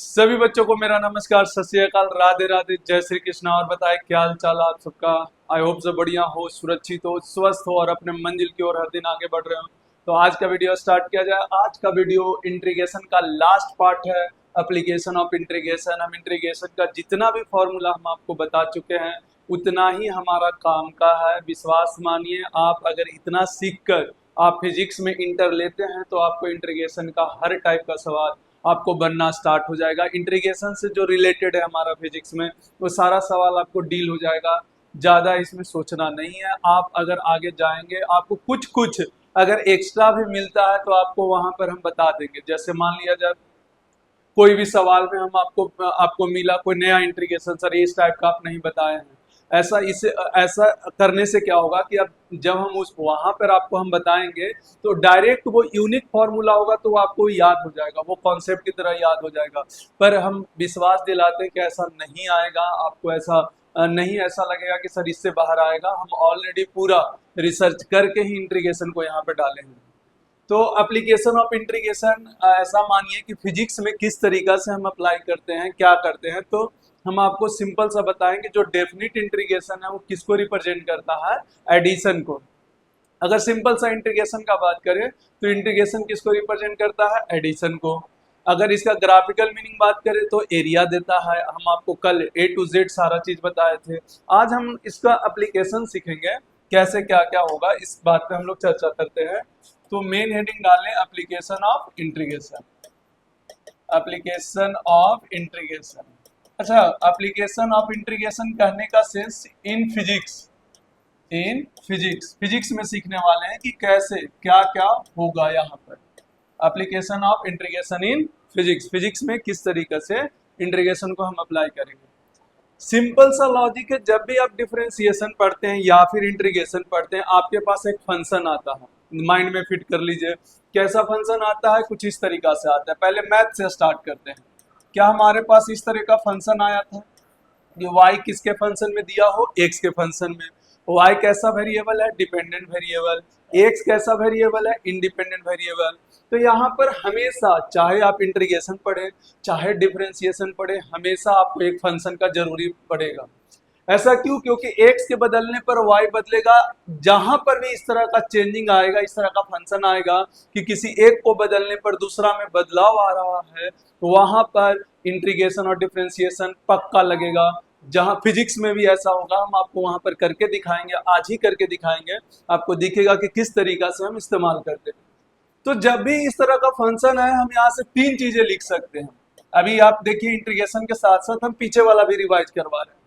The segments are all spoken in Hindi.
सभी बच्चों को मेरा नमस्कार, सत श्री अकाल, राधे राधे, जय श्री कृष्णा। और बताए क्या हाल चाल आप सबका। आई होप सब बढ़िया हो, सुरक्षित हो, स्वस्थ हो और अपने मंजिल की ओर हर दिन आगे बढ़ रहे हो। तो आज का वीडियो स्टार्ट किया जाए। आज का वीडियो इंट्रीगेशन का लास्ट पार्ट है, एप्लीकेशन ऑफ इंट्रीगेशन। हम इंट्रीगेशन का जितना भी फॉर्मूला हम आपको बता चुके हैं उतना ही हमारा काम का है। विश्वास मानिए, आप अगर इतना सीख कर आप फिजिक्स में इंटर लेते हैं तो आपको इंट्रीगेशन का हर टाइप का सवाल आपको बनना स्टार्ट हो जाएगा। इंट्रीगेशन से जो रिलेटेड है हमारा फिजिक्स में, वो सारा सवाल आपको डील हो जाएगा। ज़्यादा इसमें सोचना नहीं है। आप अगर आगे जाएंगे, आपको कुछ कुछ अगर एक्स्ट्रा भी मिलता है तो आपको वहां पर हम बता देंगे। जैसे मान लिया जाए कोई भी सवाल में हम आपको आपको मिला कोई नया इंट्रीगेशन, सर इस टाइप का आप नहीं बताए हैं, ऐसा करने से क्या होगा कि अब जब हम उस वहां पर आपको हम बताएंगे तो डायरेक्ट वो यूनिक फॉर्मूला होगा तो वो आपको याद हो जाएगा, वो कॉन्सेप्ट की तरह याद हो जाएगा। पर हम विश्वास दिलाते हैं कि ऐसा नहीं आएगा, आपको ऐसा नहीं ऐसा लगेगा कि सर इससे बाहर आएगा। हम ऑलरेडी पूरा रिसर्च करके ही इंट्रीगेशन को यहाँ पे डालेंगे। तो एप्लीकेशन ऑफ इंट्रीगेशन ऐसा मानिए कि फिजिक्स में किस तरीका से हम अप्लाई करते हैं, क्या करते हैं। तो हम आपको सिंपल सा बताएंगे। जो डेफिनिट इंट्रीगेशन है वो किसको रिप्रेजेंट करता है? एडिशन को। अगर सिंपल सा इंट्रीगेशन का बात करें तो इंट्रीगेशन किसको रिप्रेजेंट करता है? एडिशन को। अगर इसका ग्राफिकल मीनिंग बात करें तो एरिया देता है। हम आपको कल ए टू जेड सारा चीज बताए थे। आज हम इसका एप्लीकेशन सीखेंगे, कैसे क्या क्या होगा, इस बात पे हम लोग चर्चा करते हैं। तो मेन हेडिंग डालें application of integration. Application of integration. अच्छा, एप्लीकेशन ऑफ इंट्रीगेशन कहने का sense in physics. In physics, physics में सीखने वाले हैं कि कैसे क्या क्या होगा यहाँ पर। Application of integration in physics, physics में किस तरीके से इंट्रीगेशन को हम अप्लाई करेंगे। सिंपल सा लॉजिक है, जब भी आप डिफरेंशिएशन पढ़ते हैं या फिर इंट्रीगेशन पढ़ते हैं आपके पास एक फंक्शन आता है। माइंड में फिट कर लीजिए कैसा फंक्शन आता है। कुछ इस तरीका से आता है। पहले मैथ से स्टार्ट करते हैं। क्या हमारे पास इस तरह का फंक्शन आया था? ये y किसके फंक्शन में दिया हो? x के फंक्शन में। y कैसा वेरिएबल है? Dependent variable. x कैसा वेरिएबल है? Independent variable. तो यहाँ पर हमेशा, चाहे आप इंटीग्रेशन पढ़े चाहे डिफरेंशिएशन पढ़े, हमेशा आपको एक फंक्शन का जरूरी पड़ेगा। ऐसा क्यों? क्योंकि x के बदलने पर y बदलेगा। जहां पर भी इस तरह का चेंजिंग आएगा, इस तरह का फंक्शन आएगा कि किसी एक को बदलने पर दूसरा में बदलाव आ रहा है, तो वहां पर इंटीग्रेशन और डिफरेंशिएशन पक्का लगेगा। जहां फिजिक्स में भी ऐसा होगा, हम आपको वहां पर करके दिखाएंगे, आज ही करके दिखाएंगे। आपको दिखेगा कि किस तरीका से हम इस्तेमाल करते हैं। तो जब भी इस तरह का फंक्शन है, हम यहाँ से तीन चीजें लिख सकते हैं। अभी आप देखिए, इंटीग्रेशन के साथ साथ हम पीछे वाला भी रिवाइज करवा रहे हैं।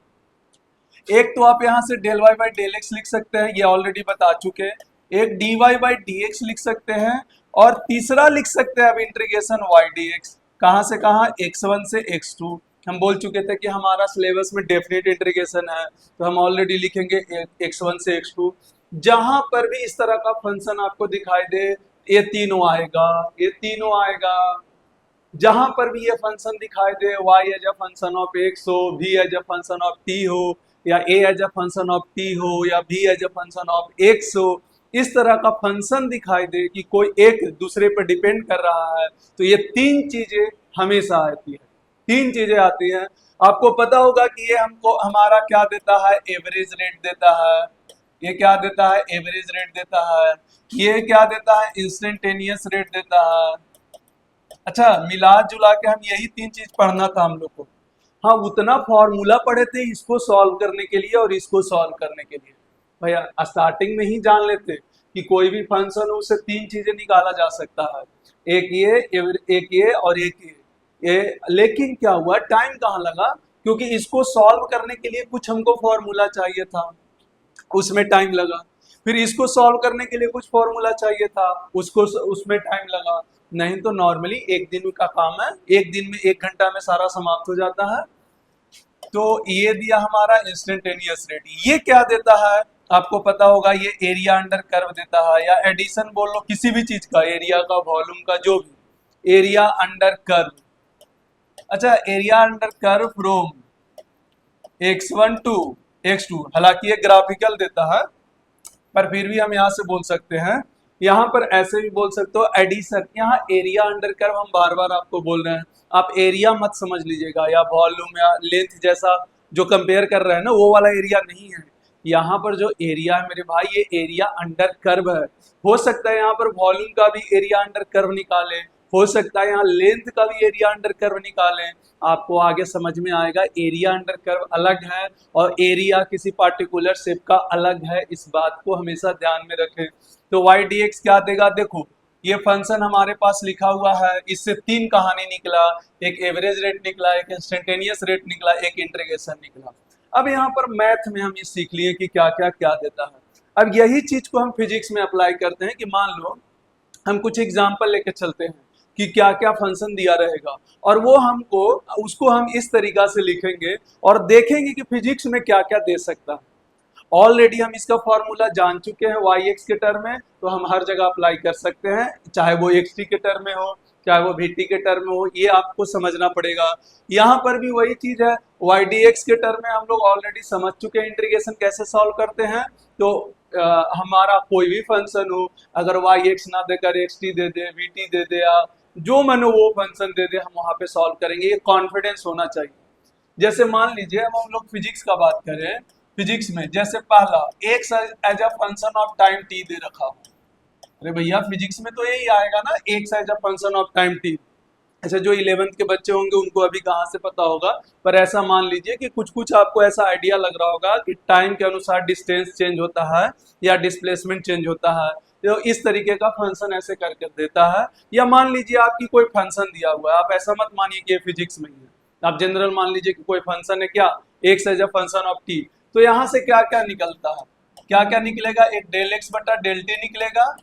एक तो आप यहाँ से del y by del x लिख सकते हैं, ये ऑलरेडी बता चुके हैं। एक d y by d x लिख सकते हैं, और तीसरा लिख सकते हैं अब इंटीग्रेशन वाई डी एक्स। कहाँ से कहाँ? x1 से x2। हम बोल चुके थे कि हमारा सिलेबस में डेफिनेट इंटीग्रेशन है, तो हम ऑलरेडी लिखेंगे x1 से x2। जहां पर भी इस तरह का फंक्शन आपको दिखाई दे, ये तीनों आएगा, ये तीनों आएगा। जहां पर भी ये फंक्शन दिखाई दे, y as a function of x हो, v as a function of t हो, या a as a function of t हो, या v as a function of x हो, इस तरह का फंक्शन दिखाई दे कि कोई एक दूसरे पर डिपेंड कर रहा है, तो ये तीन चीजें हमेशा आती है। तीन चीजें आती हैं। आपको पता होगा कि ये हमको हमारा क्या देता है? एवरेज रेट देता है। ये क्या देता है? एवरेज रेट देता है। ये क्या देता है? इंस्टेंटेनियस रेट देता है। अच्छा, मिला जुला के हम यही तीन चीज पढ़ना था हम लोग को। हाँ, उतना फॉर्मूला पढ़े थे इसको सॉल्व करने के लिए और इसको सॉल्व करने के लिए। भैया स्टार्टिंग में ही जान लेते कि कोई भी फंक्शन हो उससे तीन चीजें निकाला जा सकता है, एक ये और एक ये। लेकिन क्या हुआ, टाइम कहाँ लगा? क्योंकि इसको सॉल्व करने के लिए कुछ हमको फॉर्मूला चाहिए था, उसमें टाइम लगा। फिर इसको सॉल्व करने के लिए कुछ फॉर्मूला चाहिए था, उसको उसमें टाइम लगा। नहीं तो नॉर्मली एक दिन का काम है, एक दिन में 1 घंटा में सारा समाप्त हो जाता है। तो ये दिया हमारा इंस्टेंटेनियस रेट। ये क्या देता है आपको पता होगा? ये एरिया अंडर कर्व देता है, या एडिशन बोल लो किसी भी चीज का, एरिया का, वॉल्यूम का, जो भी, एरिया अंडर कर्व। अच्छा, area under curve from x1 to x2। हालांकि ये ग्राफिकल देता है, पर फिर भी हम यहाँ से बोल सकते हैं यहाँ पर ऐसे भी बोल सकते हो एडिशन। यहाँ एरिया अंडर कर्व हम बार बार आपको बोल रहे हैं, आप एरिया मत समझ लीजिएगा या वॉल्यूम या लेंथ जैसा जो कंपेयर कर रहे हैं ना वो वाला एरिया नहीं है। यहाँ पर जो एरिया है मेरे भाई, ये एरिया अंडर कर्व है। हो सकता है यहाँ पर वॉल्यूम का भी एरिया अंडर कर्व निकालें, हो सकता है यहाँ लेंथ का भी एरिया अंडर कर्व निकालें। आपको आगे समझ में आएगा एरिया अंडर कर्व अलग है और एरिया किसी पार्टिकुलर शेप का अलग है, इस बात को हमेशा ध्यान में रखें। तो वाई डी एक्स क्या देगा, देखो ये फंक्शन हमारे पास लिखा हुआ है, इससे तीन कहानी निकला, एक एवरेज रेट निकला, एक इंस्टेंटेनियस रेट निकला, एक इंटीग्रेशन निकला। अब यहाँ पर मैथ में हम ये सीख लिए कि क्या क्या क्या देता है। अब यही चीज को हम फिजिक्स में अप्लाई करते हैं कि मान लो हम कुछ एग्जाम्पल लेके चलते हैं कि क्या क्या फंक्शन दिया रहेगा और वो हमको उसको हम इस तरीका से लिखेंगे और देखेंगे कि फिजिक्स में क्या क्या दे सकता है। ऑलरेडी हम इसका फॉर्मूला जान चुके हैं वाई एक्स के टर्म में, तो हम हर जगह अप्लाई कर सकते हैं, चाहे वो एक्स टी के टर्म में हो चाहे वो वी टी के टर्म में हो, ये आपको समझना पड़ेगा। यहाँ पर भी वही चीज है, वाई डी एक्स के टर्म में हम लोग ऑलरेडी समझ चुके हैं इंटीग्रेशन कैसे सॉल्व करते हैं। तो हमारा कोई भी फंक्शन हो, अगर वाई एक्स ना देकर x T they they, we T दे दे या जो मन हो वो फंक्शन दे दे, हम वहां पे सॉल्व करेंगे, ये कॉन्फिडेंस होना चाहिए। जैसे मान लीजिए अब हम लोग फिजिक्स का बात करें, फिजिक्स में जैसे पहला X as a function of time T दे रखा हो। अरे भैया फिजिक्स में तो यही आएगा ना, x as a function of time t. अच्छा जो 11th के बच्चे होंगे उनको अभी कहाँ से पता होगा, पर ऐसा मान लीजिए कि कुछ कुछ आपको ऐसा आइडिया लग रहा होगा कि टाइम के अनुसार डिस्टेंस चेंज होता है या डिस्प्लेसमेंट चेंज होता है, तो इस तरीके का फंक्शन ऐसे करके देता है। या मान लीजिए आपकी कोई फंक्शन दिया हुआ है, आप ऐसा मत मानिए कि ये फिजिक्स में ही है, आप जनरल मान लीजिए कि कोई फंक्शन है क्या, x as a function of t, तो यहाँ से क्या क्या निकलता है, क्या क्या निकलेगा, एक डेल एक्स बटा डेल टी निकलेगा,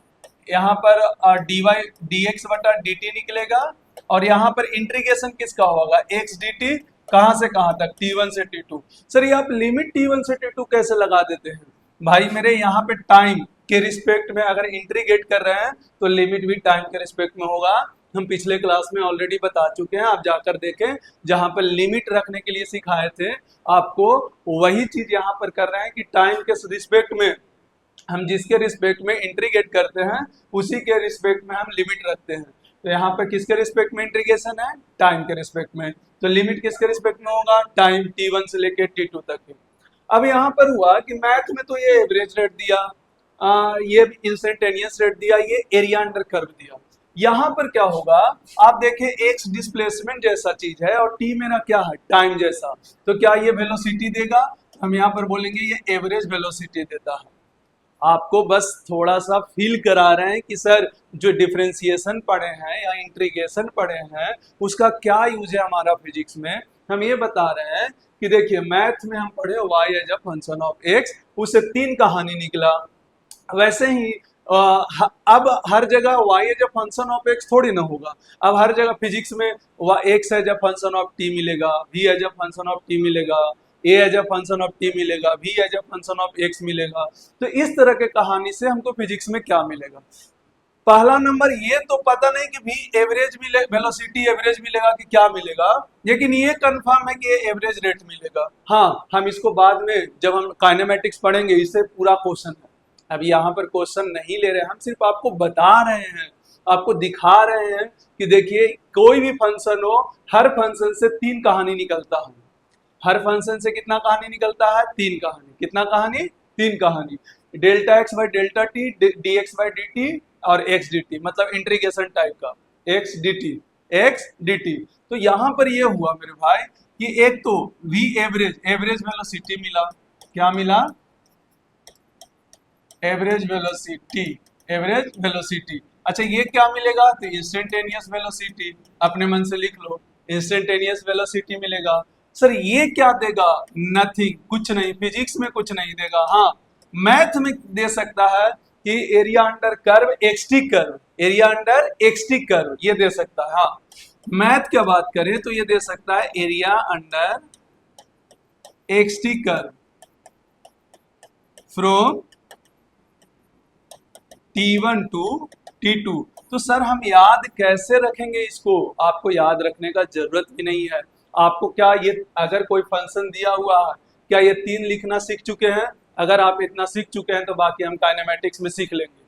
यहाँ पर डी वाई डी एक्स बटा डी टी निकलेगा, और यहाँ पर इंटीग्रेशन किसका होगा, एक्स डी टी, कहाँ से कहाँ तक, T1 से T2। सर ये आप लिमिट T1 से T2 कैसे लगा देते हैं, भाई मेरे यहाँ पे टाइम के रिस्पेक्ट में अगर इंटीग्रेट कर रहे हैं तो लिमिट भी टाइम के रिस्पेक्ट में होगा। हम पिछले क्लास में ऑलरेडी बता चुके हैं, आप जाकर देखें, जहां पर लिमिट रखने के लिए सिखाए थे आपको, वही चीज यहाँ पर कर रहे हैं कि टाइम के रिस्पेक्ट में हम जिसके रिस्पेक्ट में इंटीग्रेट करते हैं उसी के रिस्पेक्ट में हम लिमिट रखते हैं। तो यहाँ पर किसके रिस्पेक्ट में इंटीग्रेशन है, टाइम के रिस्पेक्ट में, तो लिमिट किसके रिस्पेक्ट में होगा, टाइम T1 से लेके T2 तक के। अब यहाँ पर हुआ कि मैथ में तो ये एवरेज रेट दिया, ये इंस्टेंटेनियस रेट दिया, ये एरिया अंडर कर्व दिया। यहाँ पर क्या होगा, आप देखें एक्स डिस्प्लेसमेंट जैसा चीज है और टी मेरा क्या है, टाइम जैसा, तो क्या ये वेलोसिटी देगा, हम यहाँ पर बोलेंगे ये एवरेज वेलोसिटी देता है। आपको बस थोड़ा सा फील करा रहे हैं कि सर जो डिफरेंशिएशन पढ़े हैं या इंटीग्रेशन पढ़े हैं उसका क्या यूज है हमारा फिजिक्स में। हम ये बता रहे हैं कि देखिए मैथ में हम पढ़े Y as a function of X, उससे तीन कहानी निकला, वैसे ही अब हर जगह Y as a function of X थोड़ी ना होगा, अब हर जगह फिजिक्स में X as a function of T मिलेगा, V as a function of T मिलेगा, A as a function of T मिलेगा, V as a function of X मिलेगा। तो इस तरह के कहानी से हमको फिजिक्स में क्या मिलेगा, पहला नंबर ये तो पता नहीं कि भी एवरेज मिले, वेलोसिटी एवरेज मिलेगा कि क्या मिलेगा, लेकिन ये कंफर्म है कि ये एवरेज रेट मिलेगा। हाँ हम इसको बाद में जब हम काइनेमेटिक्स पढ़ेंगे इससे पूरा क्वेश्चन है, अब यहाँ पर क्वेश्चन नहीं ले रहे, हम सिर्फ आपको बता रहे हैं, आपको दिखा रहे हैं कि देखिए कोई भी फंक्शन हो, हर फंक्शन से तीन कहानी निकलता है, हर फंक्शन से कितना कहानी निकलता है, तीन कहानी, कितना कहानी, तीन कहानी, delta x by delta T, D x by D T और एक्स डी टी, मतलब इंटीग्रेशन टाइप का x D T, x D T. तो यहाँ पर ये हुआ मेरे भाई कि एक तो वी एवरेज, एवरेज वेलोसिटी मिला, क्या मिला, एवरेज वेलोसिटी, एवरेज वेलोसिटी। अच्छा ये क्या मिलेगा, तो इंस्टेंटेनियस वेलोसिटी, अपने मन से लिख लो, इंस्टेंटेनियस वेलोसिटी मिलेगा। सर ये क्या देगा, नथिंग, कुछ नहीं, फिजिक्स में कुछ नहीं देगा। हाँ मैथ में दे सकता है कि area under curve XT curve, area under XT curve ये दे सकता है। हाँ मैथ की बात करें तो ये दे सकता है area under XT curve from T1 to T2। तो सर हम याद कैसे रखेंगे इसको, आपको याद रखने का जरूरत भी नहीं है। आपको क्या ये अगर कोई फंक्शन दिया हुआ है, क्या ये तीन लिखना सीख चुके हैं, अगर आप इतना सीख चुके हैं तो बाकी हम काइनेमेटिक्स में सीख लेंगे।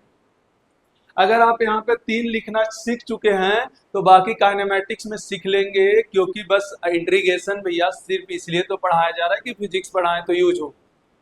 अगर आप यहाँ पे 3 लिखना सीख चुके हैं तो बाकी काइनेमेटिक्स में सीख लेंगे, क्योंकि बस इंट्रीगेशन भैया सिर्फ इसलिए तो पढ़ाया जा रहा है कि फिजिक्स पढ़ाएं तो यूज हो।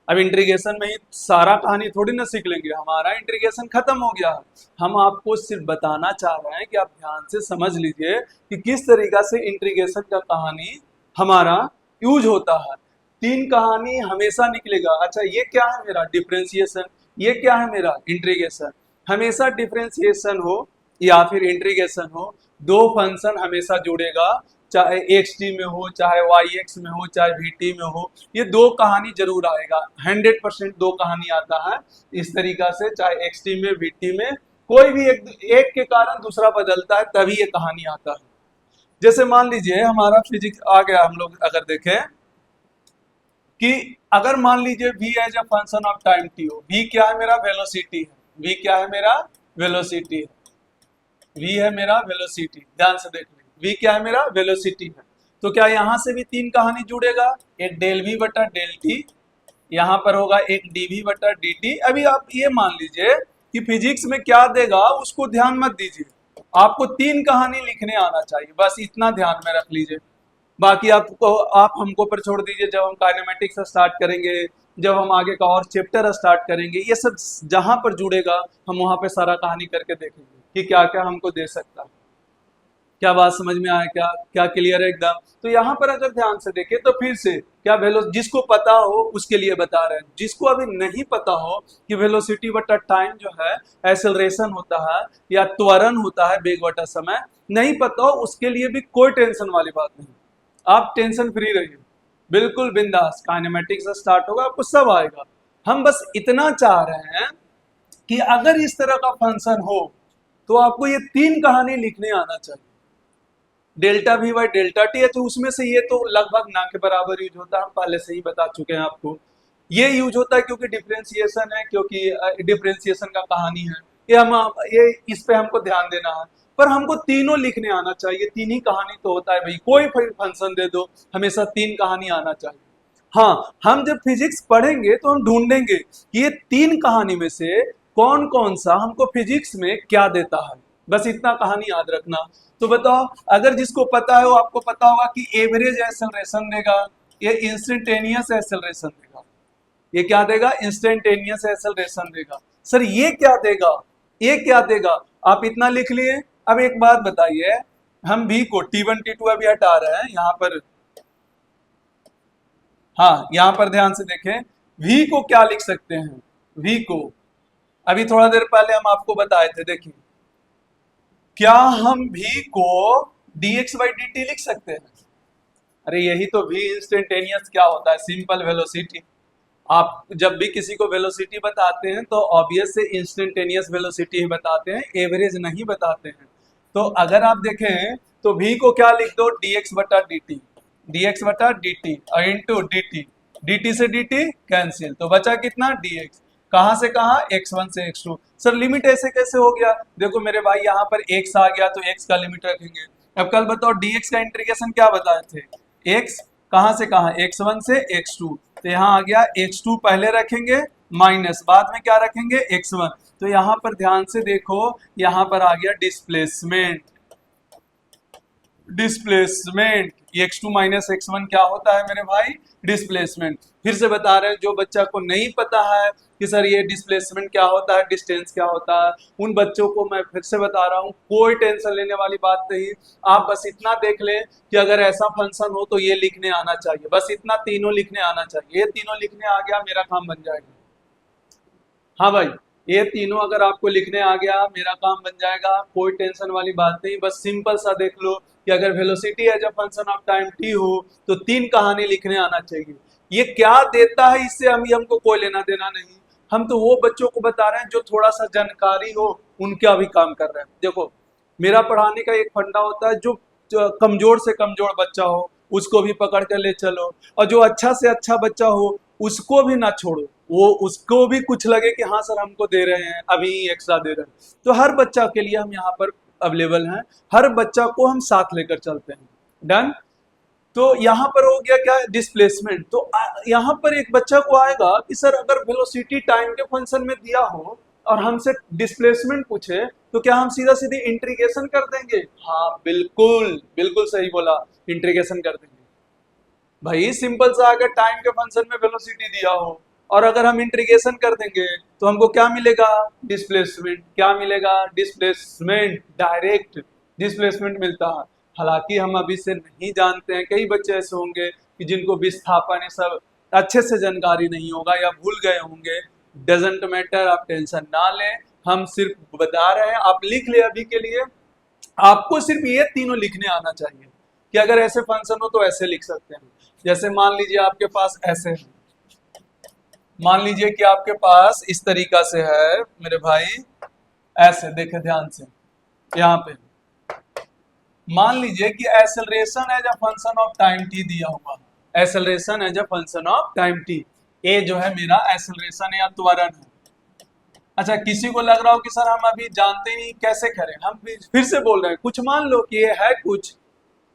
अब इंट्रीगेशन में ही सारा कहानी थोड़ी ना सीख लेंगे, हमारा इंट्रीगेशन खत्म हो गया है। हम आपको सिर्फ बताना चाह रहे हैं कि आप ध्यान से समझ लीजिए कि किस तरीका से इंट्रीगेशन का कहानी हमारा यूज होता है। 3 कहानी हमेशा निकलेगा। अच्छा ये क्या है मेरा डिफरेंशिएशन, ये क्या है मेरा इंट्रीगेशन। हमेशा डिफरेंशिएशन हो या फिर इंट्रीगेशन हो, 2 फंक्शन हमेशा जुड़ेगा, चाहे एक्स टी में हो, चाहे वाई एक्स में हो, चाहे वी टी में हो, ये 2 कहानी जरूर आएगा। 100% 2 कहानी आता है इस तरीका से, चाहे एक्स टी में, वी टी में, कोई भी एक के कारण दूसरा बदलता है तभी ये कहानी आता है। जैसे मान लीजिए हमारा फिजिक्स आ गया, हम लोग अगर देखें कि अगर मान लीजिए v as a function of time t हो, v क्या है मेरा वेलोसिटी है, v क्या है मेरा वेलोसिटी है, v है मेरा वेलोसिटी, ध्यान से देख लीजिए v क्या है मेरा वेलोसिटी है। तो क्या यहाँ से भी 3 कहानी जुड़ेगा, एक डेल v बटा डेल टी, यहाँ पर होगा एक dv बटा dt। अभी आप ये मान लीजिए कि फिजिक्स में क्या देगा उसको ध्यान मत दीजिए, आपको 3 कहानी लिखने आना चाहिए, बस इतना ध्यान में रख लीजिए। बाकी आप हमको पर छोड़ दीजिए, जब हम काइनेमेटिक्स स्टार्ट करेंगे, जब हम आगे का और चैप्टर स्टार्ट करेंगे, ये सब जहां पर जुड़ेगा हम वहां पे सारा कहानी करके देखेंगे कि क्या क्या हमको दे सकता है। क्या बात समझ में आया, क्या क्या क्लियर है एकदम। तो यहाँ पर अगर ध्यान से देखें तो फिर से क्या जिसको पता हो उसके लिए बता रहे हैं, जिसको अभी नहीं पता हो कि वेलोसिटी बटा टाइम जो है एक्सेलरेशन होता है या त्वरण होता है, वेग बटा समय, नहीं पता हो उसके लिए भी कोई टेंशन वाली बात नहीं, आप टेंशन फ्री रहिए, बिल्कुल बिंदास। काइनेमेटिक्स से स्टार्ट होगा, आपको सब आएगा। हम बस इतना चाह रहे हैं कि अगर इस तरह का फंक्शन हो तो आपको ये 3 कहानी लिखने आना चाहिए। Delta we by delta T है, तो उसमें से ये तो लगभग ना के बराबर यूज होता है, हम पहले से ही बता चुके हैं आपको। ये यूज होता है क्योंकि डिफरेंशिएशन है, क्योंकि डिफरेंशिएशन का कहानी है, ये इस पे हमको ध्यान देना है। पर हमको तीनों लिखने आना चाहिए, 3 ही कहानी तो होता है भाई, कोई फंक्शन दे दो हमेशा 3 कहानी आना चाहिए। हाँ, हम जब फिजिक्स पढ़ेंगे तो हम ढूंढेंगे कि ये 3 कहानी में से कौन कौन सा हमको फिजिक्स में क्या देता है, बस इतना कहानी याद रखना। तो बताओ, अगर जिसको पता है वो आपको पता होगा कि एवरेज एक्सेलरेशन देगा, ये इंस्टेंटेनियस एक्सेलरेशन देगा, ये क्या देगा, इंस्टेंटेनियस एक्सेलरेशन देगा। सर ये क्या देगा, ये क्या देगा, आप इतना लिख लिए। अब एक बात बताइए, हम v को t1 t2 अभी हटा रहे हैं यहाँ पर, हाँ यहाँ पर ध्यान से देखें, v को क्या लिख सकते हैं, v को अभी थोड़ा देर पहले हम आपको बताए थे, देखिए क्या हम v को dx बाई dt लिख सकते हैं। अरे यही तो v इंस्टेंटेनियस क्या होता है, सिंपल वेलोसिटी। आप जब भी किसी को वेलोसिटी बताते हैं तो ऑब्वियस से इंस्टेंटेनियस वेलोसिटी ही बताते हैं, एवरेज नहीं बताते हैं। तो अगर आप देखें तो v को क्या लिख दो, dx बटा dt, dx बटा dt और इंटू dt, dt से dt कैंसिल, तो बचा कितना dx, कहां से कहां, x1 से x2। सर लिमिट ऐसे कैसे हो गया, देखो मेरे भाई यहाँ पर x आ गया तो x का लिमिट रखेंगे। अब कल बताओ dx का इंटीग्रेशन क्या बताए थे, x कहां से कहां, x1 से x2, तो यहाँ आ गया x2 पहले रखेंगे माइनस, बाद में क्या रखेंगे x1। तो यहाँ पर ध्यान से देखो, यहाँ पर आ गया displacement, displacement x2 minus x1 क्या होता है मेरे भाई, डिस्प्लेसमेंट। फिर से बता रहे हैं, जो बच्चा को नहीं पता है कि सर ये डिस्प्लेसमेंट क्या होता है, डिस्टेंस क्या होता है, उन बच्चों को मैं फिर से बता रहा हूँ, कोई टेंशन लेने वाली बात नहीं। आप बस इतना देख लें कि अगर ऐसा फंक्शन हो तो ये लिखने आना चाहिए, बस इतना तीनों लिखने आना चाहिए। ये तीनों लिखने आ गया मेरा काम बन जाएगा। हाँ भाई, ये तीनों अगर आपको लिखने आ गया मेरा काम बन जाएगा, कोई टेंशन वाली बात नहीं। बस सिंपल सा देख लो कि अगर velocity as a function of time t हो तो 3 कहानी लिखने आना चाहिए। ये क्या देता है इससे हमको कोई लेना देना नहीं, हम तो वो बच्चों को बता रहे हैं जो थोड़ा सा जानकारी हो, उनका भी काम कर रहे हैं। देखो मेरा पढ़ाने का एक फंडा होता है, जो कमजोर से कमजोर बच्चा हो उसको भी पकड़ कर ले चलो, और जो अच्छा से अच्छा बच्चा हो उसको भी ना छोड़ो, वो उसको भी कुछ लगे कि हाँ सर हमको दे रहे हैं, अभी एक्स्ट्रा दे रहे हैं। तो हर बच्चा के लिए हम यहाँ पर अवेलेबल हैं, हर बच्चा को हम साथ लेकर चलते हैं। डन। तो यहाँ पर हो गया क्या, डिस्प्लेसमेंट। तो यहाँ पर एक बच्चा को आएगा कि सर अगर वेलोसिटी टाइम के फंक्शन में दिया हो और हमसे डिस्प्लेसमेंट पूछे तो क्या हम सीधा सीधे इंटीग्रेशन कर देंगे? हाँ बिल्कुल बिल्कुल सही बोला, इंटीग्रेशन कर देंगे। भाई सिंपल सा, अगर टाइम के फंक्शन में वेलोसिटी दिया हो और अगर हम इंटीग्रेशन कर देंगे तो हमको क्या मिलेगा? डिस्प्लेसमेंट। क्या मिलेगा? डिस्प्लेसमेंट, डायरेक्ट डिस्प्लेसमेंट मिलता है। हालांकि हम अभी से नहीं जानते हैं, कई बच्चे ऐसे होंगे कि जिनको विस्थापन ये सब अच्छे से जानकारी नहीं होगा या भूल गए होंगे। डजेंट मैटर, आप टेंशन ना लें, हम सिर्फ बता रहे हैं, आप लिख ले अभी के लिए। आपको सिर्फ ये तीनों लिखने आना चाहिए कि अगर ऐसे फंक्शन हो तो ऐसे लिख सकते हैं। जैसे मान लीजिए आपके पास ऐसे है, मान लीजिए कि आपके पास इस तरीका से है मेरे भाई, ऐसे देखे ध्यान से, यहाँ पे मान लीजिए कि acceleration as a function of time T दिया हुआ है। Acceleration as a function of time T, A जो है मेरा एक्सेलरेशन या त्वरण है। अच्छा, किसी को लग रहा हो कि सर हम अभी जानते नहीं कैसे करें, हम फिर से बोल रहे हैं, कुछ मान लो कि ये है कुछ,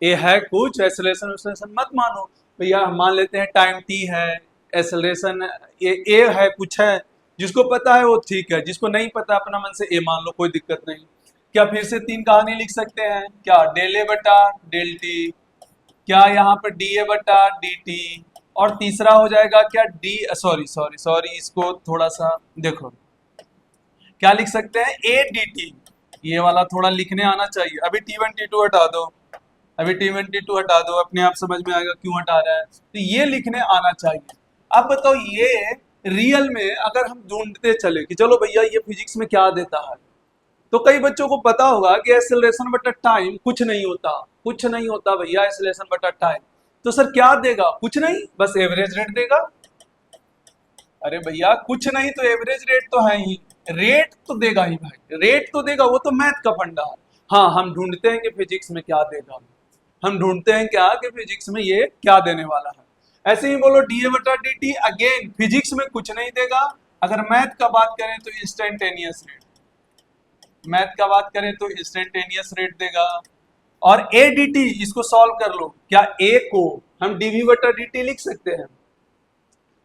ए है कुछ, एक्सेलरेशन एक्सेलरेशन मत मानो भैया, हम मान लेते हैं टाइम टी है, एक्सेलरेशन ये ए है कुछ है। जिसको पता है वो ठीक है, जिसको नहीं पता अपना मन से ए मान लो, कोई दिक्कत नहीं। क्या फिर से तीन कहानी लिख सकते हैं क्या? डेल ए बटा डेल टी, क्या यहाँ पर डी ए बटा डी टी, और तीसरा हो जाएगा क्या डी, सॉरी सॉरी सॉरी, इसको थोड़ा सा देखो, क्या लिख सकते हैं? A D T. ये वाला थोड़ा लिखने आना चाहिए। अभी T1 T2 हटा दो, अभी T1 T2 हटा दो, अपने आप समझ में आएगा क्यों हटा रहा है। तो ये लिखने आना चाहिए। अब बताओ, ये रियल में अगर हम ढूंढते चले कि चलो भैया ये फिजिक्स में क्या देता है, तो कई बच्चों को पता होगा कि एक्सेलरेशन बटा टाइम कुछ नहीं होता, कुछ नहीं होता भैया एक्सेलरेशन बटा टाइम। तो सर क्या देगा? कुछ नहीं, बस एवरेज रेट देगा। अरे भैया कुछ नहीं तो एवरेज रेट तो है ही, रेट तो देगा ही भाई, रेट तो देगा, वो तो मैथ का फंडा है। हाँ, हम ढूंढते हैं कि फिजिक्स में क्या देगा, हम ढूंढते हैं क्या कि फिजिक्स में ये क्या देने वाला है। ऐसे ही बोलो डी ए बटा डी टी, अगेन फिजिक्स में कुछ नहीं देगा। अगर मैथ का बात करें तो इंस्टेंटेनियस रेट, मैथ का बात करें तो इंस्टेंटेनियस रेट देगा। और ए डी टी, इसको सॉल्व कर लो, क्या ए को हम डीवी बटा डी टी लिख सकते हैं?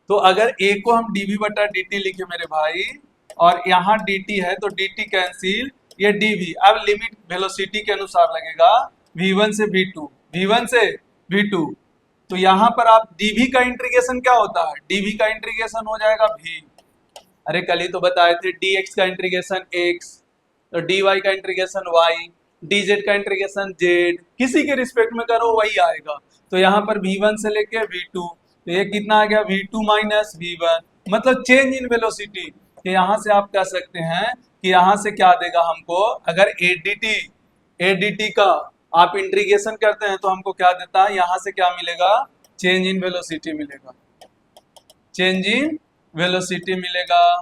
तो अगर ए को हम डीवी बटा डी टी लिखे मेरे भाई, और यहाँ डी टी है तो डी टी कैंसिल, ये डीवी अब लिमिट वेलोसिटी के अनुसार लगेगा, v1 से v2, v1 से v2। तो यहाँ पर आप dv का इंटीग्रेशन क्या होता है? dv का इंटीग्रेशन हो जाएगा v, अरे कल ही तो बताए थे, dx का इंटीग्रेशन x, तो dy का इंटीग्रेशन y, dz का इंटीग्रेशन z, किसी के रिस्पेक्ट में करो वही आएगा। तो यहाँ पर v1 से लेके v2, तो ये कितना आ गया? v2 माइनस v1, मतलब चेंज इन वेलोसिटी। तो यहाँ से आप कह सकते हैं कि यहाँ से क्या देगा हमको, अगर एडीटी का आप इंटीग्रेशन करते हैं तो हमको क्या देता है? यहाँ से क्या मिलेगा? चेंज इन वेलोसिटी मिलेगा, चेंज इन वेलोसिटी मिलेगा।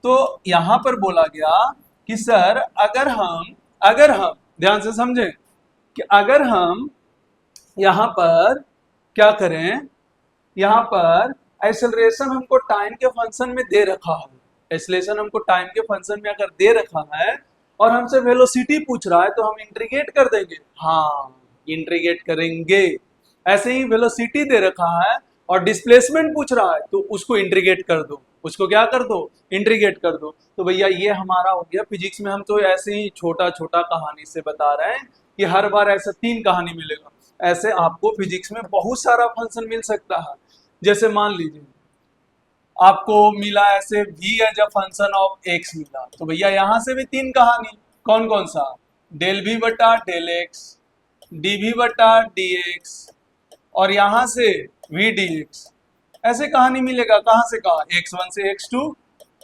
तो यहाँ पर बोला गया कि सर अगर हम ध्यान से समझें कि अगर हम यहाँ पर क्या करें, यहाँ पर एक्सेलरेशन हमको टाइम के फंक्शन में दे रखा है, एक्सेलरेशन हमको टाइम के फंक्शन में अगर दे रखा है और हमसे वेलोसिटी पूछ रहा है तो हम इंटीग्रेट कर देंगे। हाँ, इंटीग्रेट करेंगे। ऐसे ही वेलोसिटी दे रखा है और डिस्प्लेसमेंट पूछ रहा है तो उसको इंटीग्रेट कर दो, उसको क्या कर दो? इंटीग्रेट कर दो। तो भैया ये हमारा हो गया फिजिक्स में। हम तो ऐसे ही छोटा छोटा कहानी से बता रहे हैं कि हर बार ऐसा तीन कहानी मिलेगा, ऐसे आपको फिजिक्स में बहुत सारा फंक्शन मिल सकता है। जैसे मान लीजिए आपको मिला ऐसे v as a function of x मिला, तो भैया यहाँ से भी तीन कहानी, कौन कौन सा? डेल v बटा डेल x, डी वी बटा डी एक्स, और यहाँ से v डी एक्स। ऐसे कहानी मिलेगा, कहाँ से कहा? x1 से x2।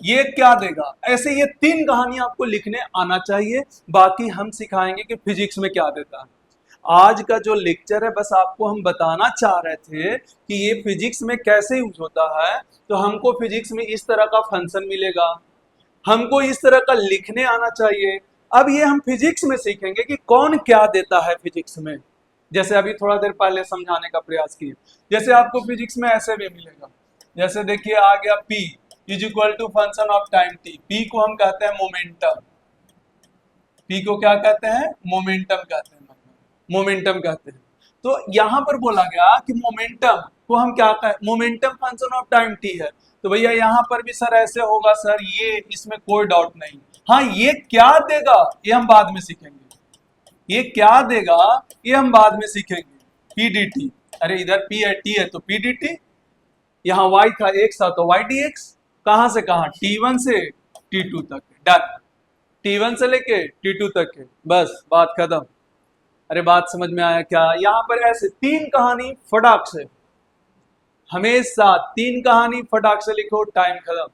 ये क्या देगा? ऐसे ये तीन कहानी आपको लिखने आना चाहिए। बाकी हम सिखाएंगे कि फिजिक्स में क्या देता है। आज का जो लेक्चर है बस आपको हम बताना चाह रहे थे कि ये फिजिक्स में कैसे यूज होता है। तो हमको फिजिक्स में इस तरह का फंक्शन मिलेगा, हमको इस तरह का लिखने आना चाहिए। अब ये हम फिजिक्स में सीखेंगे कि कौन क्या देता है फिजिक्स में। जैसे अभी थोड़ा देर पहले समझाने का प्रयास किए, जैसे आपको फिजिक्स में ऐसे भी मिलेगा, जैसे देखिए आ गया p is equal to function of time t। p को हम कहते हैं मोमेंटम, p को क्या कहते हैं? मोमेंटम कहते हैं, मोमेंटम कहते हैं। तो यहाँ पर बोला गया कि मोमेंटम को हम क्या कहें? Momentum function of time t है। तो भैया यहाँ पर भी सर ऐसे होगा सर, ये इसमें कोई डाउट नहीं, हाँ, ये क्या देगा ये हम बाद में सीखेंगे, ये क्या देगा ये हम बाद में सीखेंगे। पीडीटी, अरे इधर पी है टी है तो पीडीटी, यहाँ y था x था तो y dx, कहां से कहां, t1 से t2 तक, डन, t1 से लेके t2 तक है, बस बात खत्म। अरे बात समझ में आया क्या? यहां पर ऐसे तीन कहानी फटाक से, हमेशा तीन कहानी फटाक से लिखो, टाइम खत्म,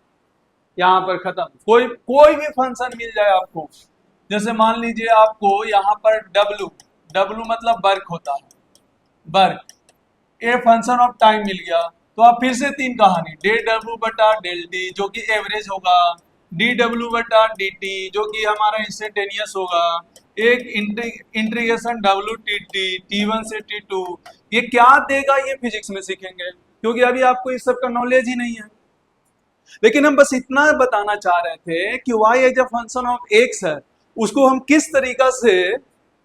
यहां पर खत्म। कोई कोई भी फंक्शन मिल जाए आपको, जैसे मान लीजिए आपको यहाँ पर W, W मतलब वर्क होता है, work, a function of time मिल गया, तो आप फिर से तीन कहानी, डे डब्ल्यू बटा डेल टी जो कि एवरेज होगा, डी डब्ल्यू बटा डी टी जो कि हमारा इंस्टेंटेनियस होगा, एक integration W T T T one से टी टू, ये क्या देगा ये फिजिक्स में सीखेंगे, क्योंकि अभी आपको इस सब का नॉलेज ही नहीं है। लेकिन हम बस इतना बताना चाह रहे थे कि y as a function of x है, उसको हम किस तरीका से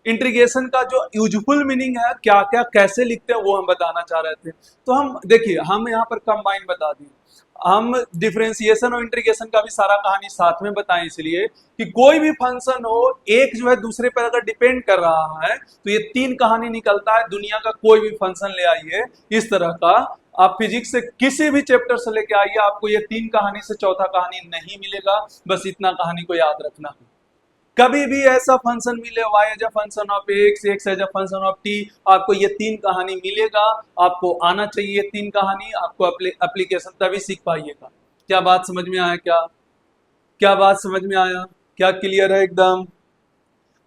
इंटीग्रेशन का जो यूजफुल मीनिंग है क्या क्या कैसे लिखते हैं वो हम बताना चाह रहे थे। तो हम देखिए, हम यहाँ पर कंबाइन बता दिए, हम डिफरेंशिएशन और इंटीग्रेशन का भी सारा कहानी साथ में बताएं, इसलिए कि कोई भी फंक्शन हो, एक जो है दूसरे पर अगर डिपेंड कर रहा है तो ये तीन कहानी निकलता है। दुनिया का कोई भी फंक्शन ले आइए इस तरह का, आप फिजिक्स से किसी भी चैप्टर से लेके आइए, आपको ये तीन कहानी से चौथा कहानी नहीं मिलेगा, बस इतना कहानी को याद रखना है। कभी भी ऐसा फंक्शन मिले, y as a function of x, x as a function of t, आपको ये तीन कहानी मिलेगा, आपको आना चाहिए तीन कहानी, आपको एप्लीकेशन तभी सीख पाइएगा। क्या बात समझ में आया क्या? क्या बात समझ में आया? क्या क्लियर है एकदम?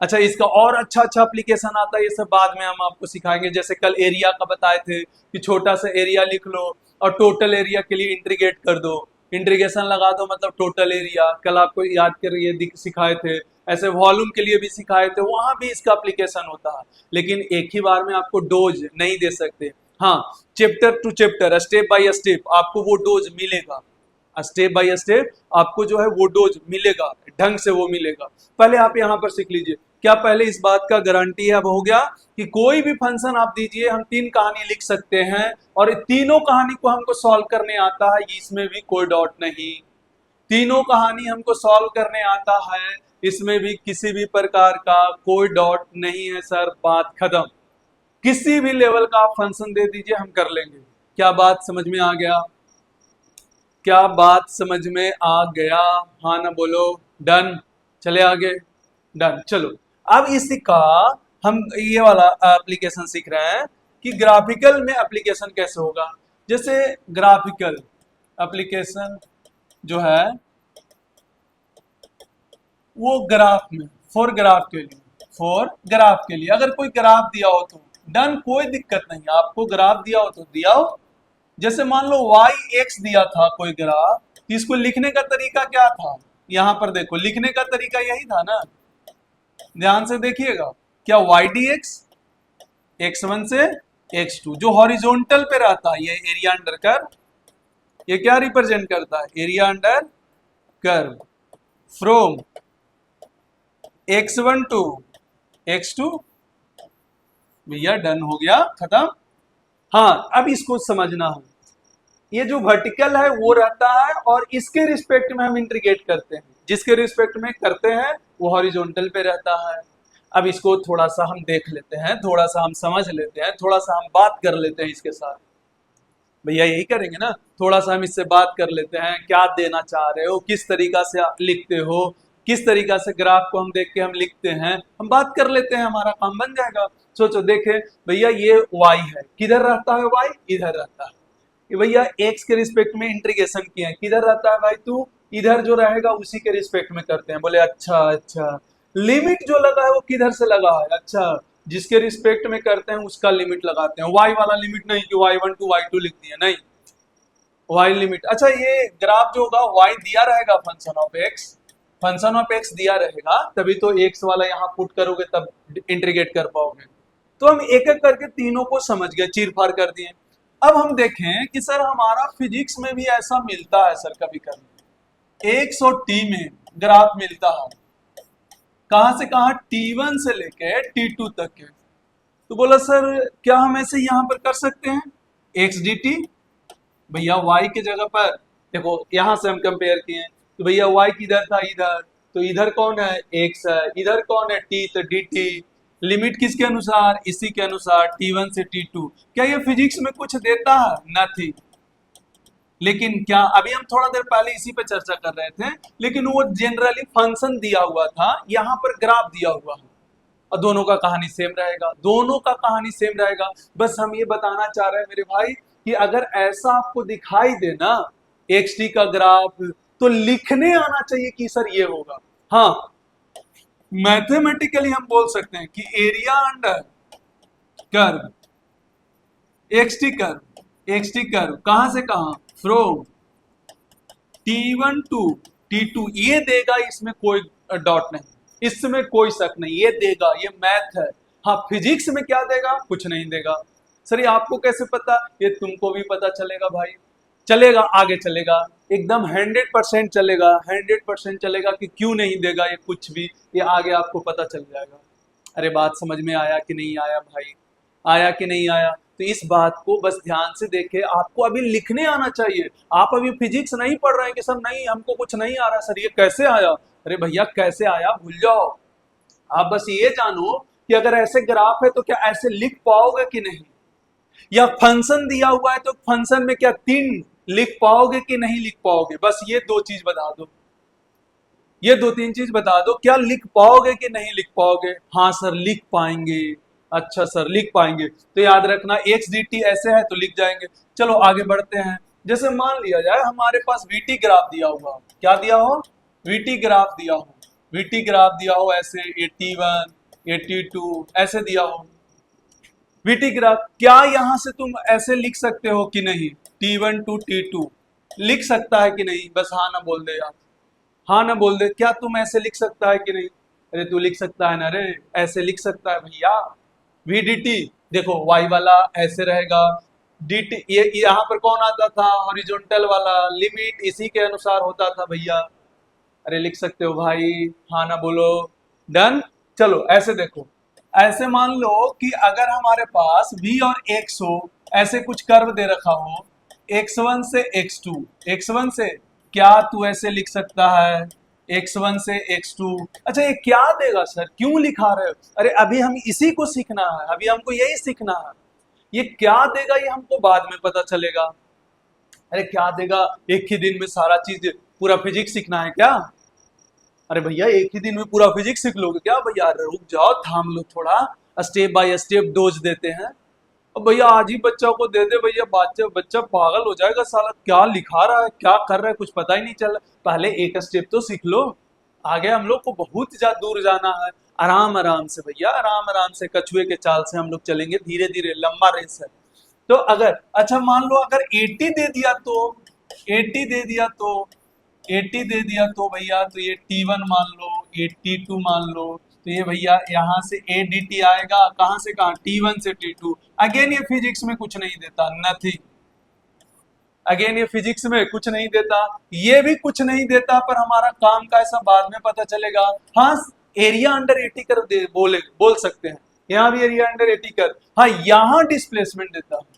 अच्छा, इसका और अच्छा अच्छा एप्लीकेशन आता है, ये सब बाद में हम आपको सिखाएंगे। जैसे कल एरिया का बताए थे कि छोटा सा एरिया लिख लो और टोटल एरिया के लिए इंटीग्रेट कर दो, इंटीग्रेशन लगा दो मतलब टोटल एरिया, कल आपको याद करिए सिखाए थे। ऐसे वॉल्यूम के लिए भी सिखाए थे, वहां भी इसका एप्लीकेशन होता है, लेकिन एक ही बार में आपको डोज नहीं दे सकते। हाँ, chapter two chapter, step by step आपको वो डोज मिलेगा, स्टेप बाय स्टेप आपको जो है वो डोज मिलेगा, ढंग से वो मिलेगा। पहले आप यहाँ पर सीख लीजिए, क्या पहले इस बात का गारंटी है, अब हो गया कि कोई भी फंक्शन आप दीजिए, हम तीन कहानी लिख सकते हैं और तीनों कहानी को हमको सॉल्व करने आता है, इसमें भी कोई डाउट नहीं। तीनों कहानी हमको सॉल्व करने आता है, इसमें भी किसी भी प्रकार का कोई डाउट नहीं है सर, बात खत्म। किसी भी लेवल का आप फंक्शन दे दीजिए, हम कर लेंगे। क्या बात समझ में आ गया? क्या बात समझ में आ गया? हाँ ना बोलो, डन। चले आगे, डन। चलो, अब इसका हम ये वाला एप्लीकेशन सीख रहे हैं कि ग्राफिकल में एप्लीकेशन कैसे होगा। जैसे ग्राफिकल एप्लीकेशन जो है वो ग्राफ में, फॉर ग्राफ के लिए, फॉर ग्राफ के लिए अगर कोई ग्राफ दिया हो तो डन, कोई दिक्कत नहीं, आपको ग्राफ दिया हो तो दिया हो। जैसे मान लो y x दिया था कोई ग्राफ, तो इसको लिखने का तरीका क्या था, यहां पर देखो लिखने का तरीका यही था ना, ध्यान से देखिएगा, क्या y dx x1 से x2 जो हॉरिजॉन्टल पे रहता है, ये एरिया अंडर कर्व, ये क्या रिप्रेजेंट करता है, area under curve from x1 to x2। भैया डन हो गया, खत्म। हाँ, अब इसको समझना है, ये जो वर्टिकल है वो रहता है और इसके रिस्पेक्ट में हम इंटीग्रेट करते हैं, जिसके रिस्पेक्ट में करते हैं वो हॉरिजॉन्टल पे रहता है। अब इसको थोड़ा सा हम देख लेते हैं, थोड़ा सा हम समझ लेते हैं, थोड़ा सा हम बात कर लेते हैं इसके साथ। भैया यही करेंगे ना, थोड़ा सा हम इससे बात कर लेते हैं, क्या देना चाह रहे हो, किस तरीका से आप लिखते हो, किस तरीका से ग्राफ को हम देख के हम लिखते हैं, हम बात कर लेते हैं, हमारा काम बन जाएगा। सोचो, देखे भैया ये y है, किधर रहता है y, इधर रहता है। कि भैया x के रिस्पेक्ट में इंटीग्रेशन किए हैं, किधर रहता है भाई तू, इधर जो रहेगा उसी के रिस्पेक्ट में करते हैं। बोले अच्छा अच्छा, लिमिट जो लगा है वो किधर से लगा है, अच्छा जिसके रिस्पेक्ट में करते हैं उसका लिमिट लगाते हैं, y वाला लिमिट नहीं कि y1 टू y2 लिख दिया, नहीं, y लिमिट। अच्छा, ये ग्राफ जो होगा y दिया रहेगा function of x, function of x दिया रहेगा, तभी तो x वाला यहाँ पुट करोगे तब इंटीग्रेट कर पाओगे। तो हम एक एक करके तीनों को समझ गए, चीर फाड़ कर दिए। अब हम देखें कि सर हमारा फिजिक्स में भी ऐसा मिलता है सर, कभी कभी x और t में ग्राफ मिलता है, कहां से कहां, t1 से लेके t2 तक के। तो बोला सर क्या हम ऐसे यहां पर कर सकते हैं, x dt, भैया y की जगह पर देखो, यहां से हम कंपेयर किए तो भैया y किधर था, इधर, तो इधर कौन है, x है, इधर कौन है, t, तो dt। लिमिट किसके अनुसार, इसी के अनुसार, t1 से t2। क्या ये फिजिक्स में कुछ देता है, नथिंग। लेकिन क्या अभी हम थोड़ा देर पहले इसी पे चर्चा कर रहे थे, लेकिन वो जनरली फंक्शन दिया हुआ था, यहाँ पर ग्राफ दिया हुआ है, और दोनों का कहानी सेम रहेगा, दोनों का कहानी सेम रहेगा। बस हम ये बताना चाह रहे हैं मेरे भाई कि अगर ऐसा आपको दिखाई दे ना एक्स टी का ग्राफ, तो लिखने आना चाहिए कि सर ये होगा। हाँ, मैथमेटिकली हम बोल सकते हैं कि area under curve, x T curve कहां से कहां, फ्रॉम T1 टू T2, ये देगा, इसमें कोई डॉट नहीं, इसमें कोई शक नहीं, ये देगा, ये मैथ है। हाँ, फिजिक्स में क्या देगा, कुछ नहीं देगा। सर ये आपको कैसे पता, ये तुमको भी पता चलेगा भाई, चलेगा, आगे चलेगा, एकदम 100% चलेगा, 100% चलेगा कि क्यों नहीं देगा ये कुछ भी, ये आगे आपको पता चल जाएगा। अरे बात समझ में आया कि नहीं आया भाई, आया कि नहीं आया? तो इस बात को बस ध्यान से देखे, आपको अभी लिखने आना चाहिए। आप अभी फिजिक्स नहीं पढ़ रहे हैं कि सर नहीं हमको कुछ नहीं आ रहा, सर ये कैसे आया। अरे भैया कैसे आया भूल जाओ, आप बस ये जानो कि अगर ऐसे ग्राफ है तो क्या ऐसे लिख पाओगे कि नहीं, या फंक्शन दिया हुआ है तो फंक्शन में क्या 3 लिख पाओगे कि नहीं लिख पाओगे। बस ये 2 चीज बता दो, ये 2-3 चीज बता दो, क्या लिख पाओगे कि नहीं लिख पाओगे। हाँ सर लिख पाएंगे, अच्छा सर लिख पाएंगे, तो याद रखना एक्स डी टी ऐसे है तो लिख जाएंगे। चलो आगे बढ़ते हैं। जैसे मान लिया जाए हमारे पास वीटी ग्राफ दिया हुआ, क्या दिया हो, वीटी ग्राफ दिया हो, वीटी ग्राफ दिया हो ऐसे 81, 82 ऐसे दिया हो वीटी ग्राफ। क्या यहां से तुम ऐसे लिख सकते हो कि नहीं, T1 टू T2 लिख सकता है कि नहीं, बस हाँ ना बोल दे यार, हाँ ना बोल दे, क्या तुम ऐसे लिख सकता है कि नहीं। अरे तू लिख सकता है ना रे, ऐसे लिख सकता है भैया। VDT देखो y वाला ऐसे रहेगा, dt ये यहाँ पर कौन आता था, हॉरिजॉन्टल वाला, लिमिट इसी के अनुसार होता था भैया। अरे लिख सकते हो भाई, हाँ ना बोलो, डन। चलो ऐसे देखो, ऐसे मान लो कि अगर हमारे पास v और x हो, ऐसे कुछ कर्व दे रखा हो, x1 से x2, x1 से, क्या तू ऐसे लिख सकता है x1 से x2। अच्छा ये क्या देगा सर, क्यों लिखा रहे हो। अरे अभी हम इसी को सीखना है, अभी हमको यही सीखना है, ये क्या देगा ये हमको बाद में पता चलेगा। अरे क्या देगा, एक ही दिन में सारा चीज पूरा फिजिक्स सीखना है क्या। अरे भैया एक ही दिन में पूरा फिजिक्स सीख लोगे क्या, भैया रुक जाओ, थाम लो थोड़ा, स्टेप बाय स्टेप डोज देते हैं। अब भैया आज ही बच्चा को दे दे भैया, बच्चा बच्चा पागल हो जाएगा साला, क्या लिखा रहा है क्या कर रहा है कुछ पता ही नहीं चल रहा। पहले एक स्टेप तो सीख लो, आगे हम लोग को बहुत ज्यादा दूर जाना है। आराम आराम से भैया, आराम आराम से, कछुए के चाल से हम लोग चलेंगे, धीरे धीरे, लंबा रेस है। तो अगर अच्छा मान लो अगर 80 दे दिया तो, 80 दे दिया तो, 80 दे दिया तो भैया, तो ये T1 मान लो, ये T2 मान लो, तो ये भैया यहाँ से ए डी टी आएगा, कहाँ से कहाँ, T1 से T2। अगेन ये फिजिक्स में कुछ नहीं देता, नथिंग। अगेन ये फिजिक्स में कुछ नहीं देता, ये भी कुछ नहीं देता, पर हमारा काम का ऐसा बाद में पता चलेगा। हाँ, एरिया अंडर 80 कर बोल सकते हैं, यहाँ भी एरिया अंडर 80 कर। हाँ यहाँ डिस्प्लेसमेंट देता है।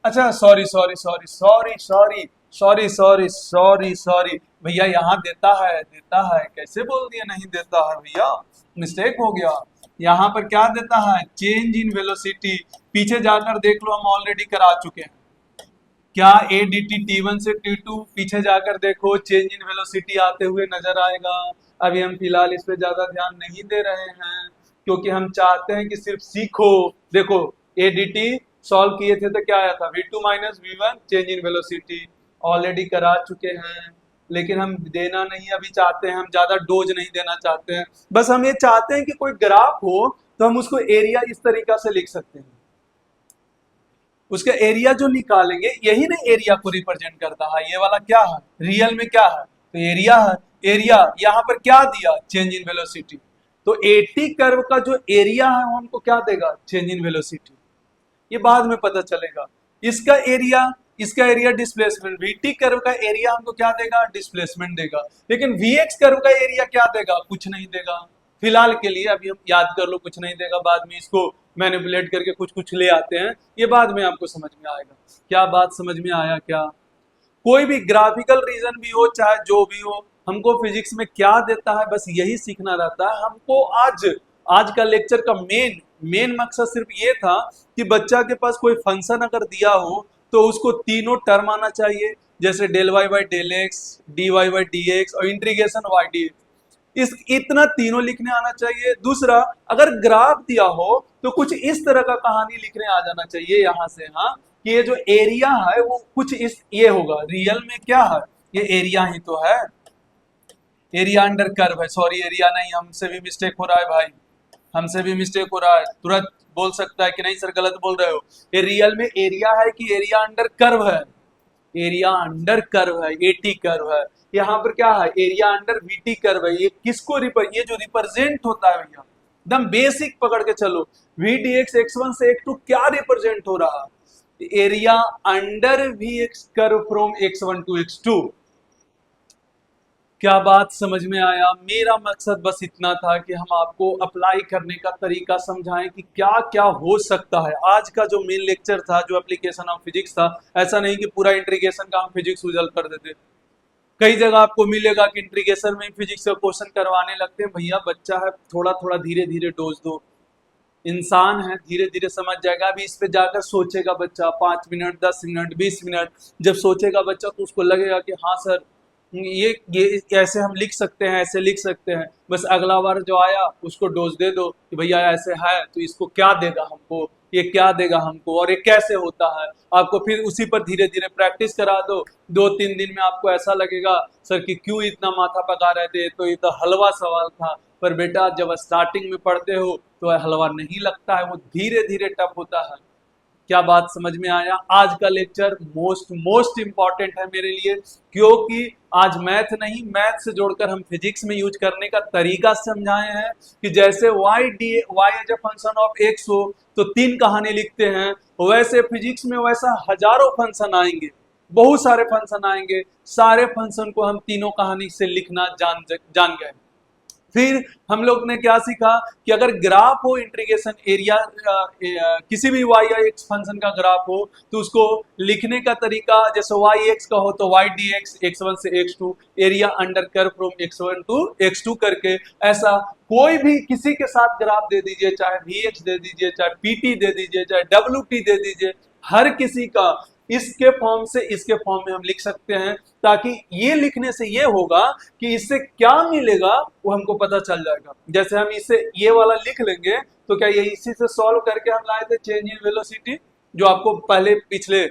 अच्छा sorry sorry sorry sorry sorry sorry sorry sorry sorry भैया, यहाँ देता है, देता है, कैसे बोल दिया नहीं देता है भैया, मिस्टेक हो गया। यहाँ पर क्या देता है, चेंज इन वेलोसिटी। पीछे जाकर देख लो, हम ऑलरेडी करा चुके हैं। क्या ए डी टी T1 से T2, पीछे जाकर देखो चेंज इन वेलोसिटी आते हुए नजर आएगा। अभी हम फिलहाल इस पे ज्यादा ध्यान नहीं दे रहे हैं, क्योंकि हम चाहते हैं कि सिर्फ सीखो। देखो ए डी टी सॉल्व किए थे तो क्या आया था, V2 minus V1 change in velocity, already करा चुके हैं। लेकिन हम देना नहीं अभी चाहते हैं, हम ज्यादा डोज नहीं देना चाहते हैं, बस हम ये चाहते हैं कि कोई ग्राफ हो तो हम उसको एरिया इस तरीका से लिख सकते हैं। उसका एरिया जो निकालेंगे यही ना एरिया को रिप्रेजेंट करता है। ये वाला क्या है, रियल में क्या है, तो एरिया है। एरिया यहाँ पर क्या दिया, चेंज इन वेलोसिटी। तो 80 कर्व का जो एरिया है वो हमको क्या देगा, चेंज इन वेलोसिटी। ये बाद में पता चलेगा। इसका एरिया डिस्प्लेसमेंट, वीटी कर्व का एरिया हमको क्या देगा, डिस्प्लेसमेंट देगा। लेकिन वीएक्स कर्व का एरिया क्या देगा, कुछ नहीं देगा। फिलहाल के लिए अभी हम याद कर लो, कुछ नहीं देगा, बाद में इसको मैनिपुलेट करके कुछ कुछ ले आते हैं, ये बाद में आपको समझ में आएगा। क्या बात समझ में आया क्या। कोई भी ग्राफिकल रीजन भी हो चाहे जो भी हो, हमको फिजिक्स में क्या देता है बस यही सीखना रहता है हमको। आज का लेक्चर का मेन मकसद सिर्फ ये था कि बच्चा के पास कोई फंक्शन अगर दिया हो तो उसको तीनों टर्म आना चाहिए, जैसे del y by del x, d y by d x और इंटीग्रेशन वाई डी एक्स। इस इतना तीनों लिखने आना चाहिए। दूसरा, अगर ग्राफ दिया हो तो कुछ इस तरह का कहानी लिखने आ जाना चाहिए यहाँ से, हाँ, कि ये जो एरिया है वो कुछ इस ये होगा। रियल में क्या है, ये एरिया ही तो है, एरिया अंडर कर्व है। सॉरी, एरिया नहीं, हमसे भी मिस्टेक हो रहा है भाई, हमसे भी मिस्टेक हो रहा है। तुरंत बोल सकता है कि नहीं सर गलत बोल रहे हो। ये रियल में एरिया है कि एरिया अंडर कर्व है? एरिया अंडर कर्व है, एटी कर्व है। यहाँ पर क्या है, एरिया अंडर वीटी कर्व है। ये किसको ये जो रिप्रेजेंट होता है भैया, एकदम बेसिक पकड़ के चलो, v d x x one से एक्स टू क्या रिप्रेजेंट हो रहा है? Area under v x curve from x one to x two. क्या बात समझ में आया? मेरा मकसद बस इतना था कि हम आपको अप्लाई करने का तरीका समझाएं कि क्या क्या हो सकता है। आज का जो मेन लेक्चर था, जो एप्लीकेशन ऑफ फिजिक्स था, ऐसा नहीं कि पूरा इंटीग्रेशन का हम फिजिक्स उजल कर देते। कई जगह आपको मिलेगा कि इंटीग्रेशन में फिजिक्स का क्वेश्चन करवाने लगते हैं। भैया बच्चा है, थोड़ा थोड़ा धीरे धीरे डोज दो, इंसान है, धीरे धीरे समझ जाएगा। अभी इस पे जाकर सोचेगा बच्चा 5 मिनट 10 मिनट 20 मिनट, जब सोचेगा बच्चा तो उसको लगेगा कि हाँ सर ये ऐसे हम लिख सकते हैं, ऐसे लिख सकते हैं। बस अगला बार जो आया उसको डोज दे दो कि भैया ऐसे है तो इसको क्या देगा हमको, ये क्या देगा हमको और ये कैसे होता है। आपको फिर उसी पर धीरे धीरे प्रैक्टिस करा दो। 2-3 दिन में आपको ऐसा लगेगा सर कि क्यों इतना माथा पका रहे थे, तो ये तो हलवा सवाल था। पर बेटा जब स्टार्टिंग में पढ़ते हो तो हलवा नहीं लगता है, वो धीरे धीरे टफ होता है। क्या बात समझ में आया? आज का लेक्चर मोस्ट इंपॉर्टेंट है मेरे लिए, क्योंकि आज मैथ नहीं, मैथ से जोड़कर हम फिजिक्स में यूज करने का तरीका समझाए हैं कि जैसे y as a function of x हो तो 3 कहानी लिखते हैं, वैसे फिजिक्स में वैसा हजारों फंक्शन आएंगे, बहुत सारे फंक्शन आएंगे। सारे फंक्शन को हम तीनों कहानी से लिखना जान गए। फिर हम लोग ने क्या सीखा कि अगर ग्राफ हो इंटीग्रेशन एरिया, किसी भी वाई या एक्स फंक्शन का ग्राफ हो तो उसको लिखने का तरीका, जैसे वाई एक्स का हो तो Y D x x one से x two, area under curve from x one to x two करके। ऐसा कोई भी किसी के साथ ग्राफ दे दीजिए, चाहे वी एक्स दे दीजिए, चाहे पीटी दे दीजिए, चाहे डब्ल्यू टी दे दीजिए, हर किसी का इसके फॉर्म से इसके फॉर्म में हम लिख सकते हैं, ताकि ये लिखने से ये होगा कि इससे क्या मिलेगा वो हमको पता चल जाएगा। जैसे हम इसे ये वाला लिख लेंगे तो क्या ये इसी से सॉल्व करके हम लाए थे चेंज इन वेलोसिटी, जो आपको पहले पिछले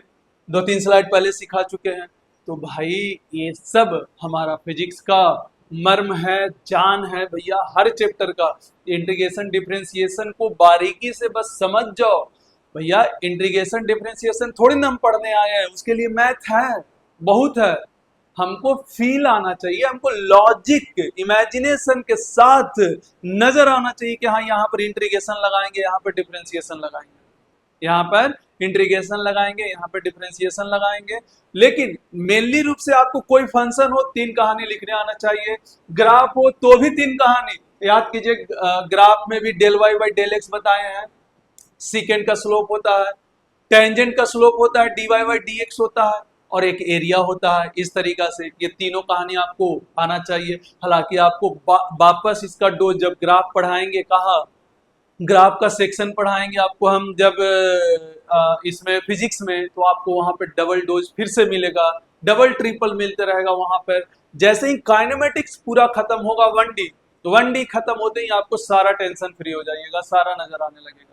2-3 स्लाइड पहले सिखा चुके हैं। तो भाई ये सब हमारा फिजिक्स का मर्म है, जान है भैया, हर चैप्टर का। इंटीग्रेशन डिफरेंशिएशन को बारीकी से बस समझ जाओ भैया। इंटीग्रेशन डिफरेंशिएशन थोड़ी ना हम पढ़ने आए हैं, उसके लिए मैथ है, बहुत है। हमको फील आना चाहिए, हमको लॉजिक इमेजिनेशन के साथ नजर आना चाहिए कि हाँ यहाँ पर इंटीग्रेशन लगाएंगे, यहाँ पर डिफरेंशिएशन लगाएंगे, यहाँ पर इंटीग्रेशन लगाएंगे, यहाँ पर डिफरेंशिएशन लगाएंगे। लेकिन मेनली रूप से आपको कोई फंक्शन हो 3 कहानी लिखने आना चाहिए, ग्राफ हो तो भी 3 कहानी। याद कीजिए ग्राफ में भी del y by del x बताए हैं, सीकेंड का स्लोप होता है, टेंजेंट का स्लोप होता है, d y by d x होता है, और एक एरिया होता है। इस तरीका से ये तीनों कहानी आपको आना चाहिए। हालांकि आपको वापस इसका डोज जब ग्राफ पढ़ाएंगे, कहा ग्राफ का सेक्शन पढ़ाएंगे आपको हम जब इसमें फिजिक्स में, तो आपको वहां पे डबल डोज फिर से मिलेगा, डबल ट्रिपल मिलते रहेगा वहां पर। जैसे ही काइनेमेटिक्स पूरा खत्म होगा 1D, तो 1D खत्म होते ही आपको सारा टेंशन फ्री हो जाइएगा, सारा नजर आने लगेगा।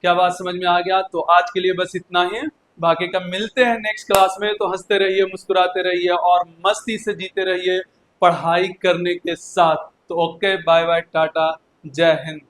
क्या बात समझ में आ गया? तो आज के लिए बस इतना ही, बाकी का मिलते हैं नेक्स्ट क्लास में। तो हंसते रहिए, मुस्कुराते रहिए और मस्ती से जीते रहिए पढ़ाई करने के साथ। तो ओके, बाय बाय, टाटा, जय हिंद।